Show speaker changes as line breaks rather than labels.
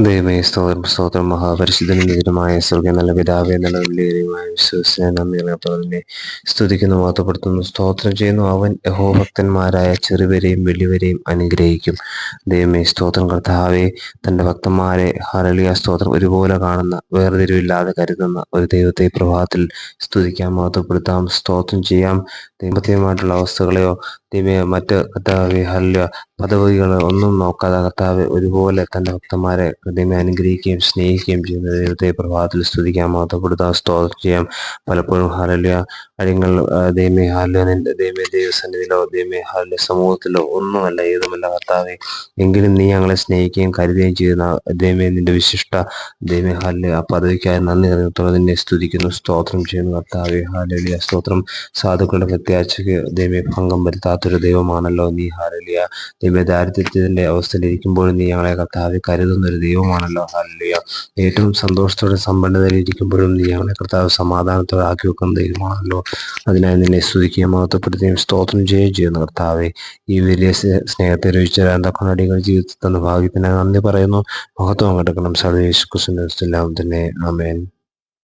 ദൈവമേ സ്തോത്രം സ്തോത്രം മഹാപരിശുദ്ധനും നികരമായ സ്വർഗീയ നല്ല പിതാവേ നല്ല വലിയമായ വിശ്വസിച്ച നന്ദിനെ സ്തുതിക്കുന്നു മഹത്വപ്പെടുത്തുന്നു സ്തോത്രം ചെയ്യുന്നു. അവൻ യഹോഭക്തന്മാരായ ചെറുവരെയും വലിയവരെയും അനുഗ്രഹിക്കും. ദൈവമേ സ്തോത്രം കർത്താവേ, തൻ്റെ ഭക്തന്മാരെ ഹല്ലേലൂയ സ്തോത്രം ഒരുപോലെ കാണുന്ന, വേർതിരിവില്ലാതെ കരുതുന്ന ഒരു ദൈവത്തെ പ്രഭാതത്തിൽ സ്തുതിക്കാം, മഹത്വപ്പെടുത്താം, സ്തോത്രം ചെയ്യാം. ദൈവമായിട്ടുള്ള അവസ്ഥകളെയോ മറ്റ് കർത്താവെ ഹല്ലേലൂയ പദവികളോ ഒന്നും നോക്കാതെ കർത്താവ് ഒരുപോലെ തൻ്റെ ഭക്തന്മാരെ ദൈവമേ അനുഗ്രഹിക്കുകയും സ്നേഹിക്കുകയും ചെയ്യുന്ന ദൈവത്തെ പ്രഭാതത്തിൽ സ്തുതിക്കാം, മഹത്വപ്പെടുത്താം, സ്തോത്രം ചെയ്യാം. പലപ്പോഴും ഹല്ലേലൂയ കാര്യങ്ങൾ ദൈവമേ ഹല്ലേലൂയ നിന്റെ ദൈവമേ ദൈവസന്നിധിയിലോ ദൈവമേ ഹല്ലേലൂയ സമൂഹത്തിലോ ഒന്നുമല്ല ഏതുമല്ല കർത്താവെ, എങ്കിലും നീ ഞങ്ങളെ സ്നേഹിക്കുകയും കരുതുകയും ചെയ്യുന്ന ദൈവമേ നിന്റെ വിശിഷ്ട ദൈവമേ ഹല്ലേലൂയ പദവിക്കായി നന്ദി അറിഞ്ഞത്തോടെ നിന്നെ സ്തുതിക്കുന്നു, സ്തോത്രം ചെയ്യുന്നു കർത്താവെ. ഹല്ലേലൂയ സ്തോത്രം. സാധുക്കളുടെ പ്രത്യാശയ്ക്ക് ദൈവമേ ഭംഗം വരുത്താത്തൊരു ദൈവമാണല്ലോ നീ. ഹല്ലേലൂയ ദൈവമേ ദാരിദ്ര്യത്തിന്റെ അവസ്ഥയിലിരിക്കുമ്പോഴും നീ ഞങ്ങളെ കർത്താവെ കരുതുന്ന ഒരു ദൈവമാണല്ലോ. ഹല്ലേലൂയ ഏറ്റവും സന്തോഷത്തോടെ സമ്പന്നതയിലിരിക്കുമ്പോഴും നീ ഞങ്ങളെ കർത്താവ് സമാധാനത്തോടെ ആക്കി വെക്കുന്ന ദൈവമാണല്ലോ. അതിനായി നിന്നെ സ്തുതിക്കുകയും മഹത്വപ്പെടുത്തുകയും സ്തോത്രം ചെയ്യുകയും ചെയ്യുന്നു കർത്താവെ. ഈ വലിയ സ്നേഹത്തെ രുചിച്ചറിയാൻ തക്കനടികൾ ജീവിതത്തിൽ തന്ന ഭാഗ്യത്തിന് നന്ദി പറയുന്നു. മഹത്വം കിടക്കണം സർവേശ്വരൻ തന്നെ. ആമേൻ.